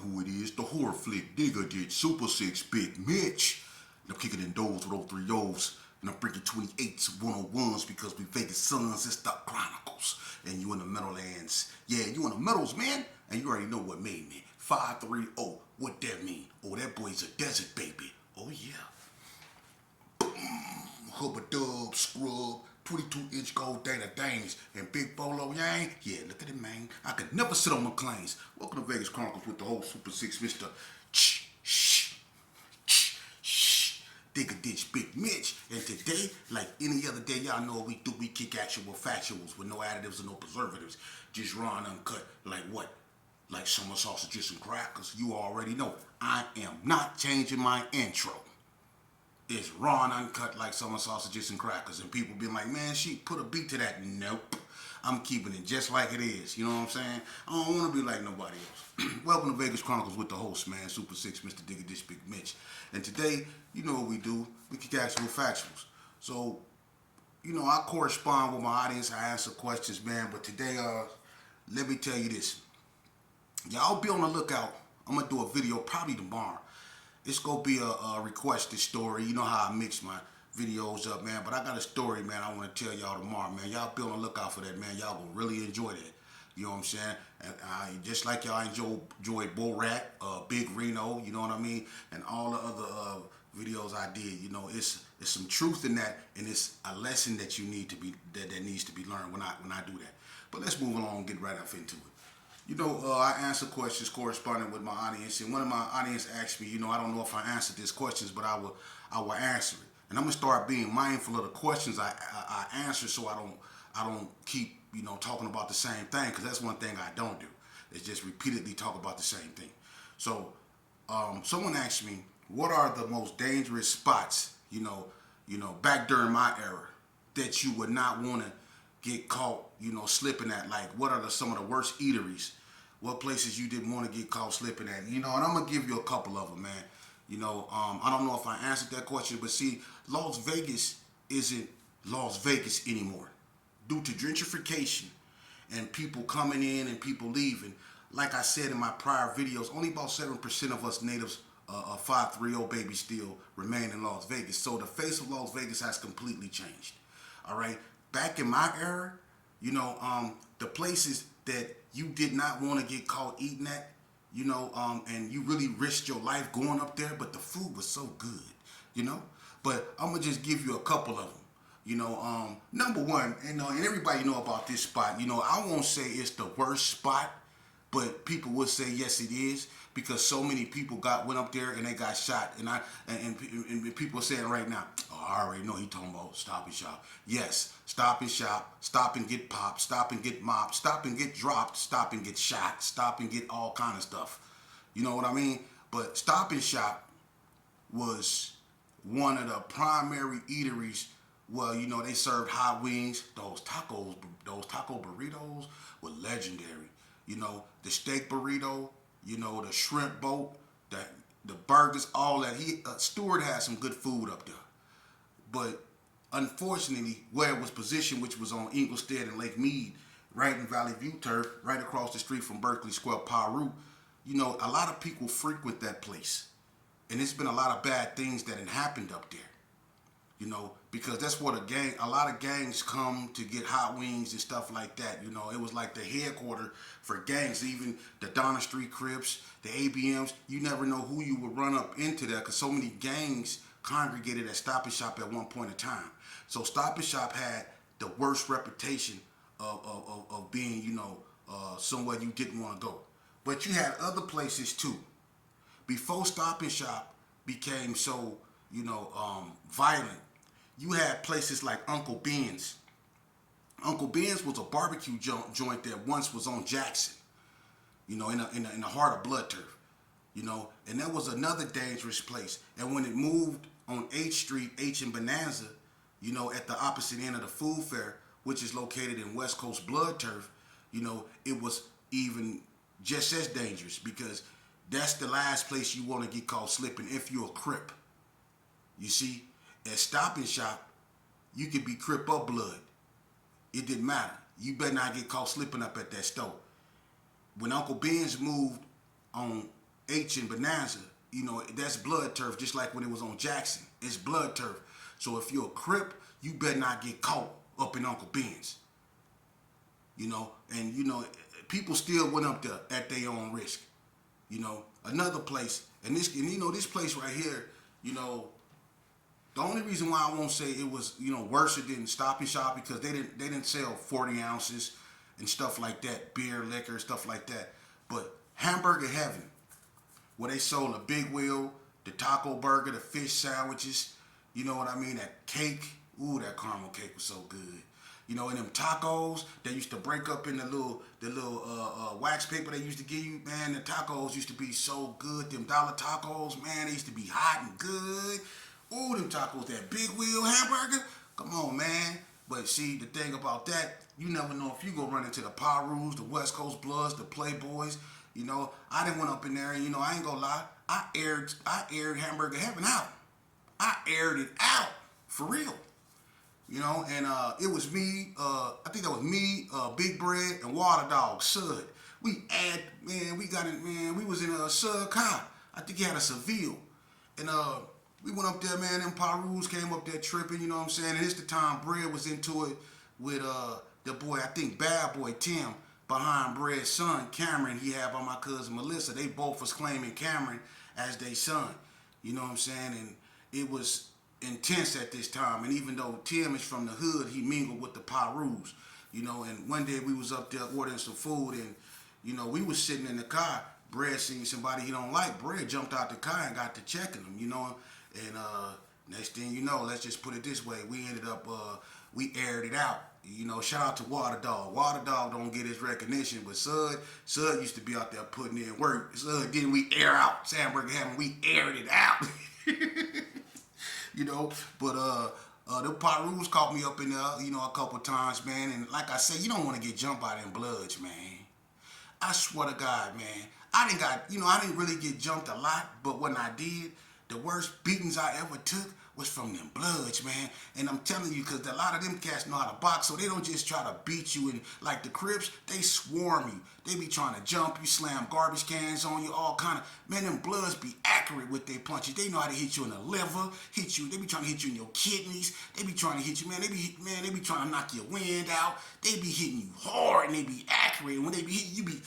who it is, the horror flick digger did Super 6 Big Mitch. And I'm kicking in doors with 03 O's. And I'm bringing 28s, 101s because we Vegas sons. It's the Chronicles. And you in the Meadowlands. Yeah, you in the Meadows, man. And you already know what made me. 530. What that mean? Oh, that boy's a desert baby. Oh, yeah. Hubba dub, scrub, 22-inch gold data things, and Big Bolo Yang. Yeah, look at it, man. I could never sit on my claims. Welcome to Vegas Chronicles with the whole Super 6, Mr. Digger Ditch Big Mitch. And today, like any other day, y'all know what we do. We kick actual factuals with no additives and no preservatives. Just raw and uncut. Like what? Like summer sausages and crackers. You already know. I am not changing my intro. It's raw and uncut like summer sausages and crackers. And people be like, man, she put a beat to that. Nope. I'm keeping it just like it is. You know what I'm saying? I don't want to be like nobody else. Welcome to Vegas Chronicles with the host, man, Super 6, Mr. Digger Dish Big Mitch. And today, you know what we do. We kick actual factuals. So, you know, I correspond with my audience. I answer questions, man. But today, let me tell you this. Y'all be on the lookout. I'm going to do a video probably tomorrow. It's going to be a requested story. You know how I mix my videos up, man. But I got a story, man, I want to tell y'all tomorrow, man. Y'all be on the lookout for that, man. Y'all will really enjoy that. You know what I'm saying? And just like y'all enjoy Borat, Big Reno, you know what I mean? And all the other videos I did, you know, it's some truth in that, and it's a lesson that you need to be that needs to be learned when I do that. But let's move along and get right up into it. You know, I answer questions corresponding with my audience, and one of my audience asked me, you know, I don't know if I answered these questions, but I will answer it. And I'm gonna start being mindful of the questions I answer, so I don't keep, you know, talking about the same thing, because that's one thing I don't do. Is just repeatedly talk about the same thing. So, someone asked me, what are the most dangerous spots, you know, back during my era, that you would not want to get caught, you know, slipping at? Like, what are some of the worst eateries? What places you didn't want to get caught slipping at? You know, and I'm gonna give you a couple of them, man. You know, I don't know if I answered that question, but see, Las Vegas isn't Las Vegas anymore due to gentrification and people coming in and people leaving. Like I said in my prior videos, only about 7% of us natives, 530 babies, still remain in Las Vegas. So the face of Las Vegas has completely changed. All right, back in my era, you know, the places that you did not want to get caught eating at, you know, and you really risked your life going up there, but the food was so good, you know. But I'm gonna just give you a couple of them. You know, number one, and everybody know about this spot. You know, I won't say it's the worst spot, but people would say yes, it is, because so many people went up there and they got shot. And people are saying right now, oh, I already know he talking about Stop and Shop. Yes, Stop and Shop, stop and get popped, stop and get mopped, stop and get dropped, stop and get shot, stop and get all kind of stuff. You know what I mean? But Stop and Shop was one of the primary eateries. Well, you know, they served hot wings. Those taco burritos were legendary. You know, the steak burrito, you know, the shrimp boat, the burgers, all that. Stewart had some good food up there. But unfortunately, where it was positioned, which was on Inglestead and Lake Mead, right in Valley View Turf, right across the street from Berkeley Square, Paru, you know, a lot of people frequent that place. And there's been a lot of bad things that had happened up there. You know, because that's where a lot of gangs come to get hot wings and stuff like that. You know, it was like the headquarters for gangs, even the Donna Street Crips, the ABMs. You never know who you would run up into there, because so many gangs congregated at Stop and Shop at one point in time. So Stop and Shop had the worst reputation of being, you know, somewhere you didn't want to go. But you had other places too. Before Stop and Shop became so, you know, violent, you had places like Uncle Ben's. Uncle Ben's was a barbecue joint that once was on Jackson, you know, in the heart of Blood Turf, you know, and that was another dangerous place. And when it moved on H Street, H and Bonanza, you know, at the opposite end of the food fair, which is located in West Coast Blood Turf, you know, it was even just as dangerous, because that's the last place you want to get caught slipping if you're a Crip. You see, at Stop and Shop, you could be Crip or Blood. It didn't matter. You better not get caught slipping up at that store. When Uncle Ben's moved on H in Bonanza, you know, that's blood turf, just like when it was on Jackson. It's blood turf. So if you're a Crip, you better not get caught up in Uncle Ben's. You know, and you know, people still went up there at their own risk. You know, another place, and you know, this place right here, you know, the only reason why I won't say it was, you know, worse than Stop and Shop because they didn't sell 40 ounces and stuff like that, beer, liquor, stuff like that. But Hamburger Heaven, where they sold a big wheel, the taco burger, the fish sandwiches, you know what I mean, that cake, ooh, that caramel cake was so good. You know, and them tacos, they used to break up in the little wax paper they used to give you. Man, the tacos used to be so good. Them dollar tacos, man, they used to be hot and good. Ooh, them tacos, that big wheel hamburger. Come on, man. But see, the thing about that, you never know if you go run into the Pirus, the West Coast Bloods, the Playboys. You know, I done went up in there and, you know, I ain't gonna lie. I aired Hamburger Heaven out. I aired it out. For real. You know, and it was me, I think that was me, Big Bread, and Water Dog, Sud. We got it, man, we was in a Sud car. I think he had a Seville. And we went up there, man, them Pirus came up there tripping, you know what I'm saying? And it's the time Bread was into it with the boy, I think Bad Boy Tim, behind Bread's son, Cameron, he had by my cousin Melissa. They both was claiming Cameron as their son. You know what I'm saying? And it was intense at this time, and even though Tim is from the hood, he mingled with the Pirus, you know. And one day we was up there ordering some food, and you know, we was sitting in the car. Bread seen somebody he don't like. Bread jumped out the car and got to checking him, you know. And next thing you know, let's just put it this way, we ended up we aired it out. You know, shout out to Water Dog. Water Dog don't get his recognition, but Sud used to be out there putting in work. Sud didn't we air out Hamburger Heaven? We aired it out. You know, but the Pirus caught me up in there, you know, a couple times, man. And like I said, you don't want to get jumped by them bloods, man. I swear to God, man. I didn't really get jumped a lot, but when I did, the worst beatings I ever took was from them bloods, man. And I'm telling you, because a lot of them cats know how to box, so they don't just try to beat you. And like the Crips, they swarm you. They be trying to jump you, slam garbage cans on you, all kind of. Man, them bloods be accurate with their punches. They know how to hit you in the liver, hit you. They be trying to hit you in your kidneys. They be trying to hit you, man. They be trying to knock your wind out. They be hitting you hard and they be accurate. And when they be hitting you, be.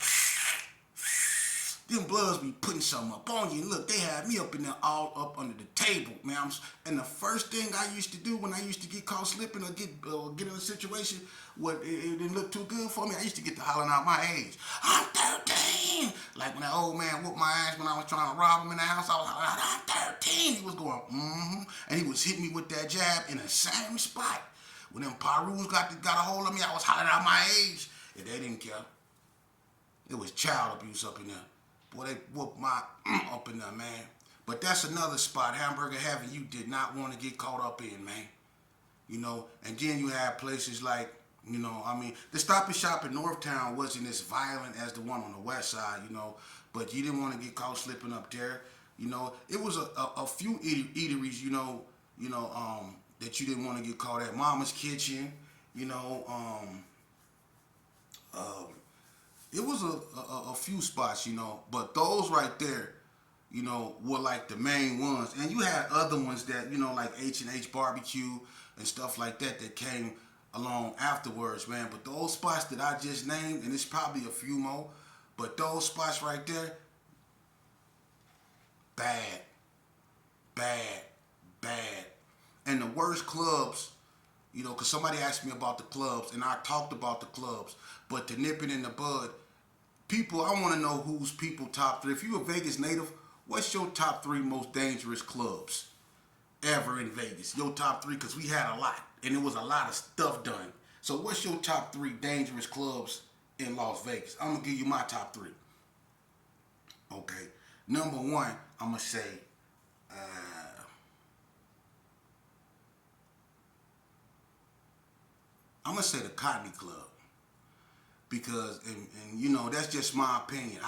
Them bloods be putting something up on you. And look, they had me up in there all up under the table, man. And the first thing I used to do when I used to get caught slipping or get in a situation where it didn't look too good for me, I used to get to hollering out my age. I'm 13. Like when that old man whooped my ass when I was trying to rob him in the house, I was hollering out, I'm 13. He was going, And he was hitting me with that jab in the same spot. When them Pirus got a hold of me, I was hollering out my age. And they didn't care. It was child abuse up in there. Boy, they whooped my up in there, man. But that's another spot, Hamburger Heaven, you did not want to get caught up in, man. You know, and then you have places like, you know, I mean, the Stop and Shop in Northtown wasn't as violent as the one on the west side, you know, but you didn't want to get caught slipping up there. You know, it was a few eateries, you know, that you didn't want to get caught at. Mama's Kitchen, you know, it was a few spots, you know, but those right there, you know, were like the main ones. And you had other ones that, you know, like H&H Barbecue and stuff like that that came along afterwards, man. But those spots that I just named, and it's probably a few more, but those spots right there, bad. And the worst clubs, you know, because somebody asked me about the clubs, and I talked about the clubs, but to nip it in the bud, people, I want to know who's people top three. If you're a Vegas native, what's your top three most dangerous clubs ever in Vegas? Your top three, because we had a lot, and there was a lot of stuff done. So what's your top three dangerous clubs in Las Vegas? I'm going to give you my top three. Okay. Number one, I'm going to say, the Cottony Club. Because, and you know, that's just my opinion.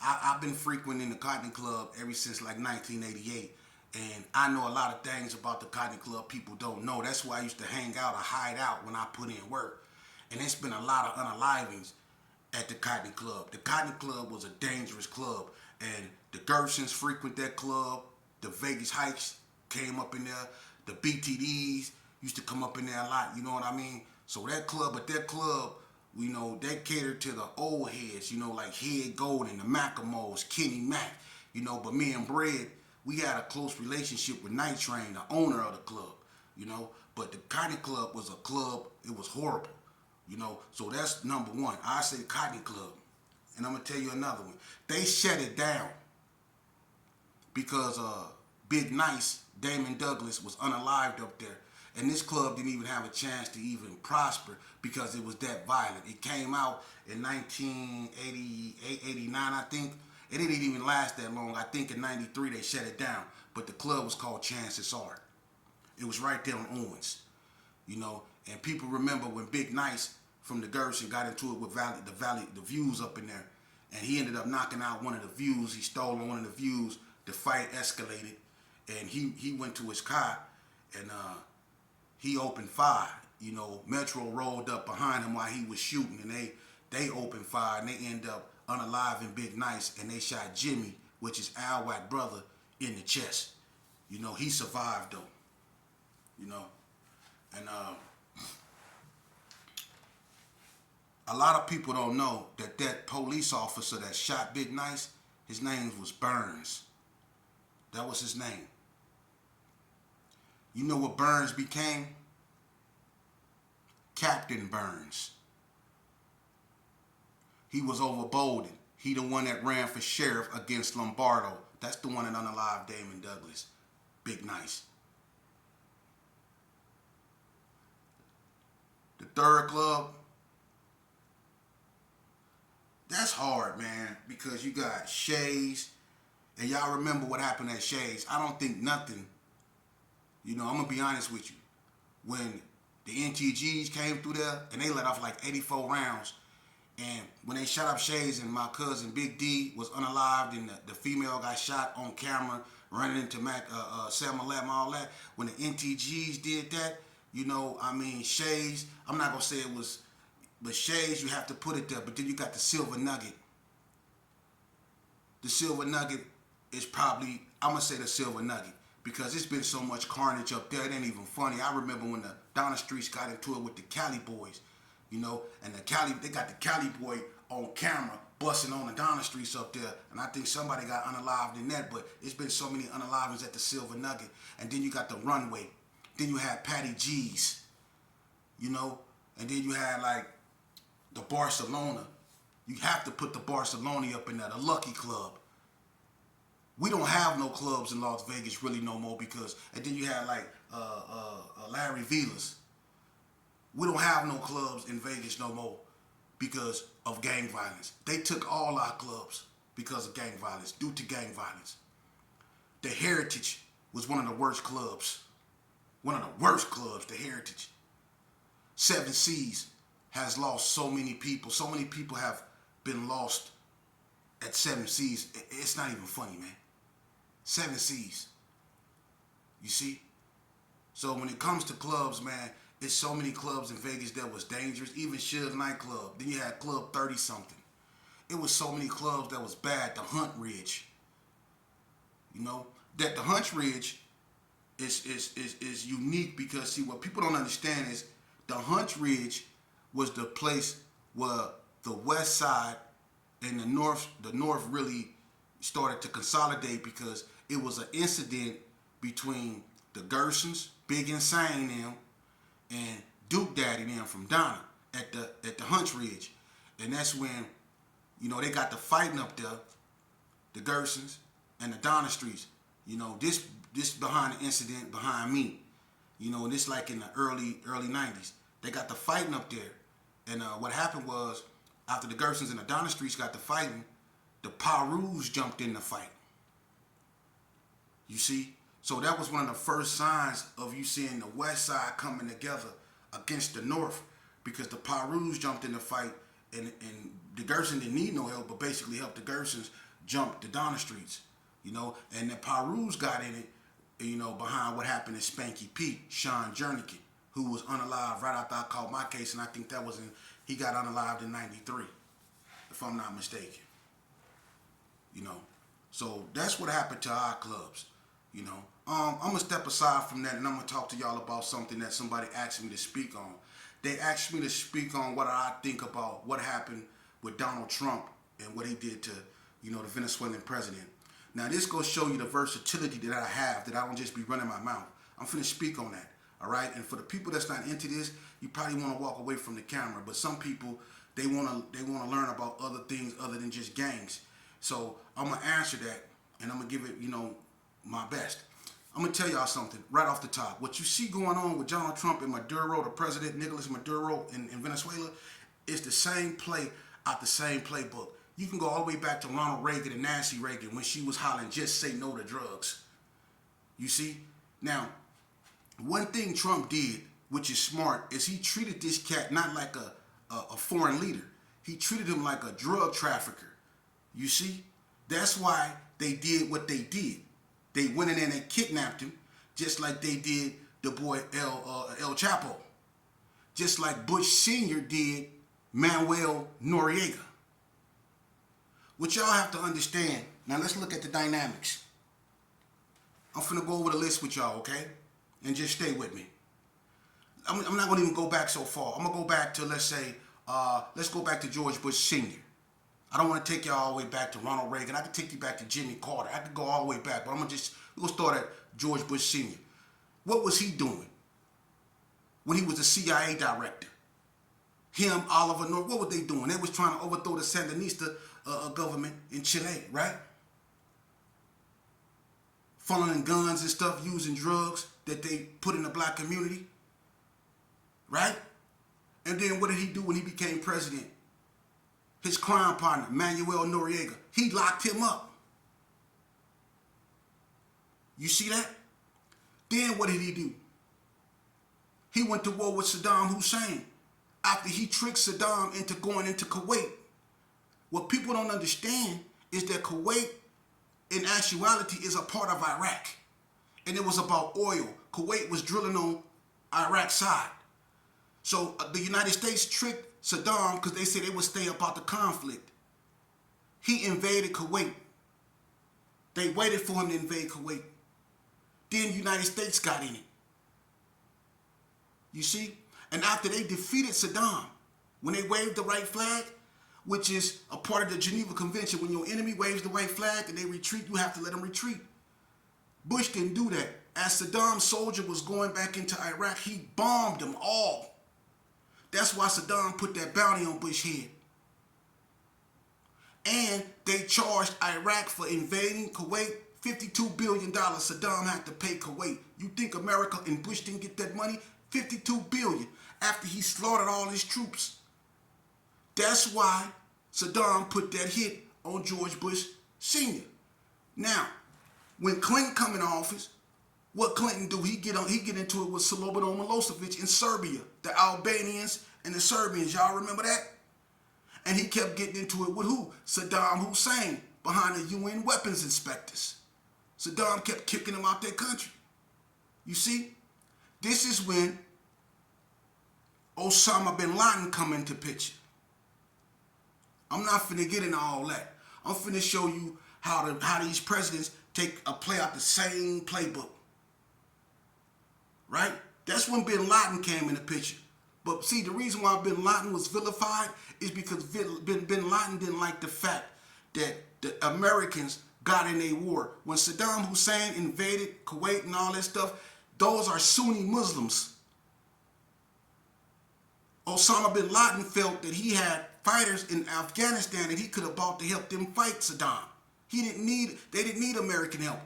I've been frequenting the Cottony Club ever since like 1988. And I know a lot of things about the Cottony Club people don't know. That's why I used to hang out or hide out when I put in work. And it's been a lot of unalivings at the Cottony Club. The Cottony Club was a dangerous club. And the Gersons frequent that club. The Vegas Heights came up in there. The BTDs used to come up in there a lot. You know what I mean? So that club, they catered to the old heads, like Head Golden, the Macklemores, Kenny Mack, But me and Bread, we had a close relationship with Night Train, the owner of the club, But the Cotton Club was a club, it was horrible, So that's number one. I say Cotton Club. And I'm going to tell you another one. They shut it down because Big Nice, Damon Douglas, was unalived up there. And this club didn't even have a chance to even prosper because it was that violent. It came out in 1988, 89, I think. It didn't even last that long. I think in 93 they shut it down. But the club was called Chances Are. It was right there on Owens. And people remember when Big Nice from the Gerson got into it with the Views up in there. And he ended up knocking out one of the Views. He stole one of the Views. The fight escalated. And he went to his car and he opened fire. Metro rolled up behind him while he was shooting, and they opened fire, and they end up unaliving Big Nice, and they shot Jimmy, which is Al Wack brother, in the chest. He survived though. And a lot of people don't know that police officer that shot Big Nice, his name was Burns. That was his name. You know what Burns became? Captain Burns. He was over Bolden. He the one that ran for sheriff against Lombardo. That's the one that unalived Damon Douglas. Big Nice. The third club, that's hard, man, because you got Shays, and y'all remember what happened at Shays. I don't think nothing, I'm going to be honest with you. When the NTGs came through there, and they let off like 84 rounds, and when they shot up Shays and my cousin Big D was unalived, and the female got shot on camera, running into Selma Lab, all that, when the NTGs did that, Shays, I'm not going to say it was, but Shays, you have to put it there, but then you got the Silver Nugget. The Silver Nugget is probably, I'm going to say the Silver Nugget, because it's been so much carnage up there, it ain't even funny. I remember when the Donna Streets got into it with the Cali boys, and they got the Cali boy on camera busting on the Donna Streets up there, and I think somebody got unalived in that, but it's been so many unalivings at the Silver Nugget. And then you got the Runway. Then you had Patty G's, and then you had like the Barcelona. You have to put the Barcelona up in there, the Lucky Club. We don't have no clubs in Las Vegas really no more because, and then you had like Larry Vilas. We don't have no clubs in Vegas no more because of gang violence. They took all our clubs because of gang violence, due to gang violence. The Heritage was one of the worst clubs. One of the worst clubs, the Heritage. Seven Seas has lost so many people. So many people have been lost at Seven Seas. It's not even funny, man. Seven Seas. You see? So when it comes to clubs, man, it's so many clubs in Vegas that was dangerous. Even Suge nightclub. Then you had Club 30-something. It was so many clubs that was bad. The Hunt Ridge. That the Hunt Ridge is unique because, see, what people don't understand is the Hunt Ridge was the place where the west side and the north really started to consolidate because it was an incident between the Gersons, Big Insane them, and Duke Daddy them from Donna at the Hunt Ridge. And that's when, they got the fighting up there, the Gersons and the Donna Streets. This behind the incident behind me. And this like in the early 90s. They got the fighting up there. And what happened was, after the Gersons and the Donna Streets got the fighting, the Parus jumped in the fight. You see? So that was one of the first signs of you seeing the west side coming together against the north, because the Parus jumped in the fight, and the Gersons didn't need no help, but basically helped the Gersons jump the Donna Streets. And the Parus got in it, behind what happened to Spanky Pete, Sean Jernigan, who was unalived right after I caught my case, and I think he got unalived in 93, if I'm not mistaken. So that's what happened to our clubs, you know. I'm gonna step aside from that, and I'm gonna talk to y'all about something that somebody asked me to speak on. They asked me to speak on what I think about what happened with Donald Trump and what he did to, the Venezuelan president. Now this gonna show you the versatility that I have, that I don't just be running my mouth. I'm finna speak on that, all right? And for the people that's not into this, you probably want to walk away from the camera. But some people, they wanna learn about other things other than just gangs. So I'm gonna answer that, and I'm gonna give it, my best. I'm gonna tell y'all something right off the top. What you see going on with Donald Trump and Maduro, the president Nicolas Maduro in Venezuela, is the same play out the same playbook. You can go all the way back to Ronald Reagan and Nancy Reagan when she was hollering, "Just say no to drugs." You see? Now, one thing Trump did, which is smart, is he treated this cat not like a foreign leader. He treated him like a drug trafficker. You see? That's why they did what they did. They went in there and they kidnapped him, just like they did the boy El Chapo. Just like Bush Sr. did Manuel Noriega. What y'all have to understand, now let's look at the dynamics. I'm finna go over the list with y'all, okay? And just stay with me. I'm not gonna even go back so far. I'm gonna go back to, let's go back to George Bush Sr. I don't want to take you all the way back to Ronald Reagan. I could take you back to Jimmy Carter. I could go all the way back, but we're gonna start at George Bush Sr. What was he doing when he was the CIA director? Him, Oliver North, what were they doing? They was trying to overthrow the Sandinista government in Chile, right? Funneling guns and stuff, using drugs that they put in the black community, right? And then what did he do when he became president? His crime partner, Manuel Noriega, he locked him up. You see that? Then what did he do? He went to war with Saddam Hussein after he tricked Saddam into going into Kuwait. What people don't understand is that Kuwait, in actuality, is a part of Iraq. And it was about oil. Kuwait was drilling on Iraq's side. So the United States tricked Saddam because they said they would stay about the conflict. He invaded Kuwait. They waited for him to invade Kuwait. Then the United States got in it. You see? And after they defeated Saddam, when they waved the right flag, which is a part of the Geneva Convention, when your enemy waves the white flag and they retreat, you have to let them retreat. Bush didn't do that. As Saddam's soldier was going back into Iraq, he bombed them all. That's why Saddam put that bounty on Bush's head. And they charged Iraq for invading Kuwait. $52 billion Saddam had to pay Kuwait. You think America and Bush didn't get that money? $52 billion after he slaughtered all his troops. That's why Saddam put that hit on George Bush Sr. Now, when Clinton come in office, what Clinton do? He get into it with Slobodan Milosevic in Serbia, the Albanians and the Serbians. Y'all remember that? And he kept getting into it with who? Saddam Hussein, behind the UN weapons inspectors. Saddam kept kicking them out their country. You see? This is when Osama bin Laden come into picture. I'm not finna get into all that. I'm finna show you how these presidents play out the same playbook. Right? That's when bin Laden came in the picture. But see, the reason why bin Laden was vilified is because bin Laden didn't like the fact that the Americans got in a war. When Saddam Hussein invaded Kuwait and all that stuff, those are Sunni Muslims. Osama bin Laden felt that he had fighters in Afghanistan that he could have bought to help them fight Saddam. They didn't need American help.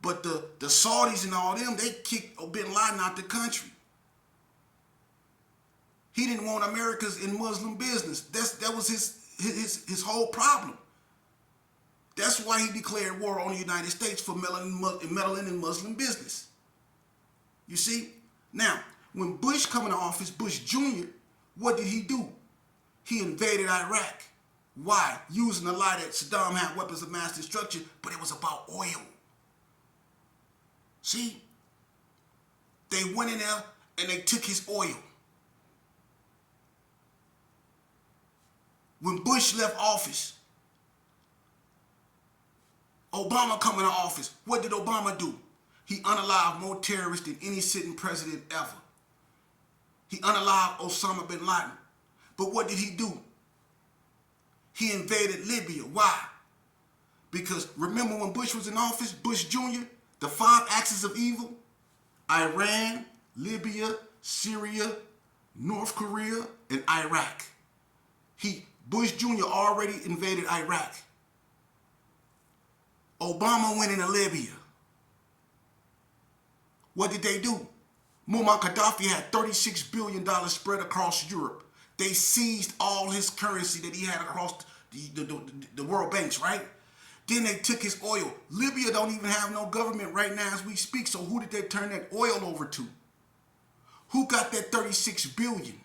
But the Saudis and all them, they kicked bin Laden out the country. He didn't want Americans in Muslim business. That was his whole problem. That's why he declared war on the United States for meddling in Muslim business. You see? Now, when Bush come into office, Bush Jr., what did he do? He invaded Iraq. Why? Using the lie that Saddam had weapons of mass destruction, but it was about oil. See? They went in there and they took his oil. When Bush left office, Obama coming to office. What did Obama do? He unalived more terrorists than any sitting president ever. He unalived Osama bin Laden. But what did he do? He invaded Libya. Why? Because remember when Bush was in office, Bush Jr., the 5 axes of evil, Iran, Libya, Syria, North Korea, and Iraq. Bush Jr. already invaded Iraq. Obama went into Libya. What did they do? Muammar Gaddafi had $36 billion spread across Europe. They seized all his currency that he had across the world banks, right? Then they took his oil. Libya don't even have no government right now as we speak, so who did they turn that oil over to? Who got that 36 billion?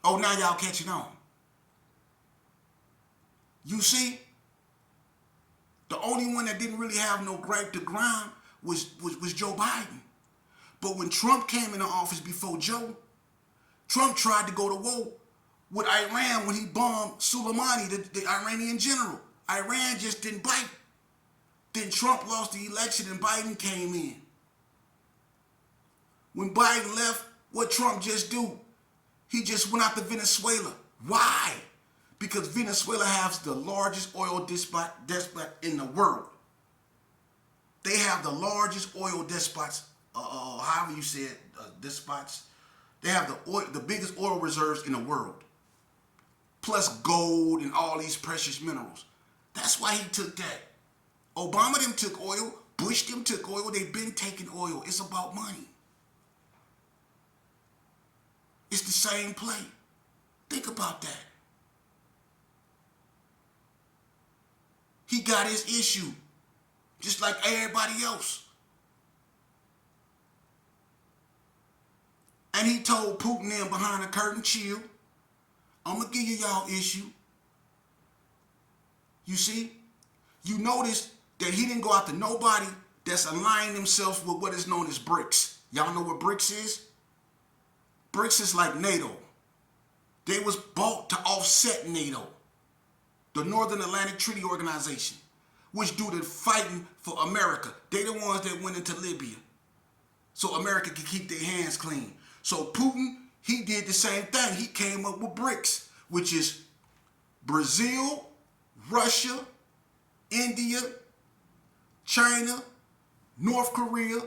Oh, now y'all catching on. You see? The only one that didn't really have no gripe to grind was Joe Biden. But when Trump came into office before Joe, Trump tried to go to war with Iran when he bombed Soleimani, the Iranian general. Iran just didn't bite. Then Trump lost the election and Biden came in. When Biden left, what Trump just do? He just went out to Venezuela. Why? Because Venezuela has the largest oil despot in the world. They have the largest oil despots, however you say it, despots. They have the biggest oil reserves in the world. Plus gold and all these precious minerals. That's why he took that. Obama them took oil. Bush them took oil. They've been taking oil. It's about money. It's the same play. Think about that. He got his issue, just like everybody else. And he told Putin them behind the curtain, chill. I'm going to give you y'all issue. You see? You notice that he didn't go after nobody that's aligning themselves with what is known as BRICS. Y'all know what BRICS is? BRICS is like NATO. They was bought to offset NATO, the Northern Atlantic Treaty Organization, which do the fighting for America. They the ones that went into Libya so America could keep their hands clean. So Putin, he did the same thing. He came up with BRICS, which is Brazil, Russia, India, China, North Korea,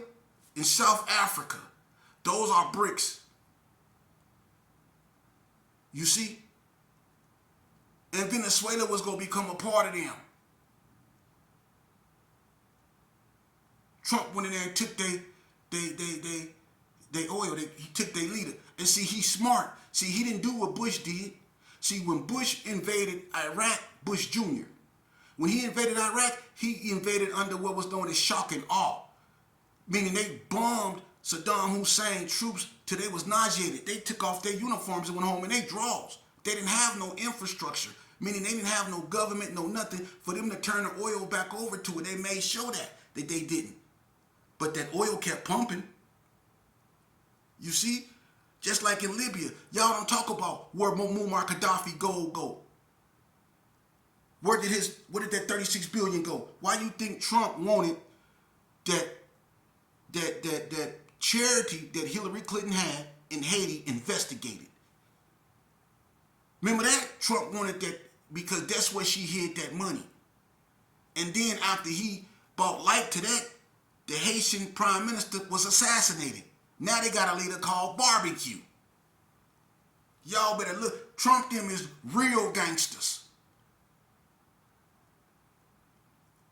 and South Africa. Those are BRICS. You see? And Venezuela was going to become a part of them. Trump went in there and took their oil. He took their leader. And see, he's smart. See, he didn't do what Bush did. See, when Bush invaded Iraq, Bush Jr., when he invaded Iraq, he invaded under what was known as shock and awe. Meaning they bombed Saddam Hussein troops till they was nauseated. They took off their uniforms and went home in their drawers. They didn't have no infrastructure. Meaning they didn't have no government, no nothing for them to turn the oil back over to it. They made sure that they didn't. But that oil kept pumping. You see? Just like in Libya. Y'all don't talk about where Muammar Gaddafi go. Where did that 36 billion go? Why you think Trump wanted that charity that Hillary Clinton had in Haiti investigated? Remember that? Trump wanted that because that's where she hid that money. And then after he brought light to that, the Haitian prime minister was assassinated. Now they got a leader called Barbecue. Y'all better look. Trump them is real gangsters.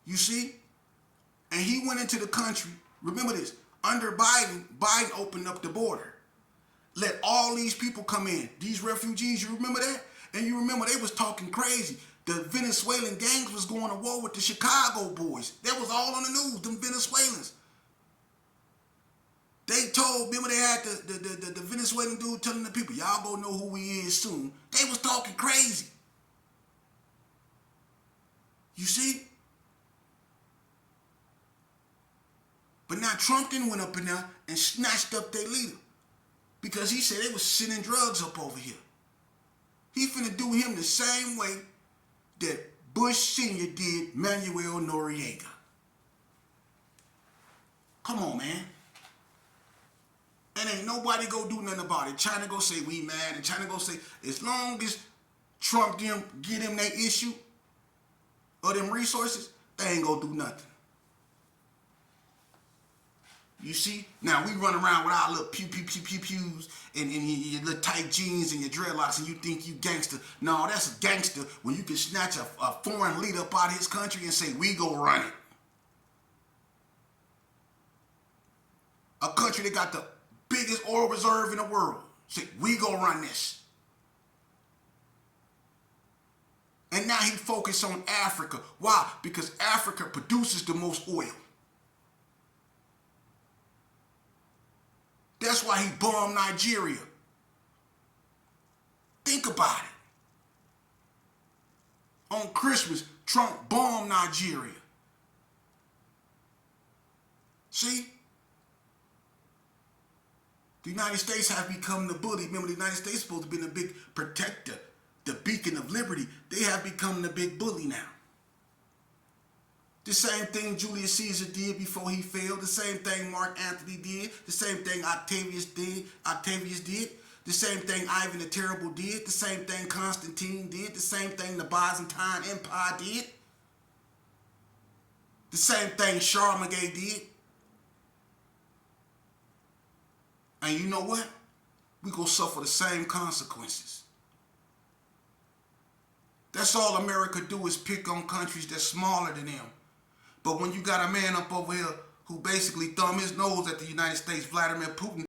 You see? And he went into the country. Remember this. Under Biden opened up the border. Let all these people come in. These refugees, you remember that? And you remember they was talking crazy. The Venezuelan gangs was going to war with the Chicago boys. That was all on the news, them Venezuelans. They told, remember they had the Venezuelan dude telling the people, y'all gonna know who he is soon. They was talking crazy. You see? But now Trump then went up in there and snatched up their leader. Because he said they was sending drugs up over here. He finna do him the same way that Bush Sr. did Manuel Noriega. Come on, man. And ain't nobody go do nothing about it. China go say we mad, and China go say as long as Trump them get him that issue or them resources, they ain't gonna do nothing. You see? Now we run around with our little pews and your little tight jeans and your dreadlocks and you think you gangster. No, that's a gangster when you can snatch a foreign leader up out of his country and say, we go run it. A country that got the biggest oil reserve in the world. Say, we go run this. And now he focused on Africa. Why? Because Africa produces the most oil. That's why he bombed Nigeria. Think about it. On Christmas, Trump bombed Nigeria. See? The United States have become the bully. Remember, the United States is supposed to be the big protector, the beacon of liberty. They have become the big bully now. The same thing Julius Caesar did before he failed. The same thing Mark Antony did. The same thing Octavius did. The same thing Ivan the Terrible did. The same thing Constantine did. The same thing the Byzantine Empire did. The same thing Charlemagne did. And you know what? We gonna suffer the same consequences. That's all America do is pick on countries that's smaller than them. But when you got a man up over here who basically thumb his nose at the United States, Vladimir Putin,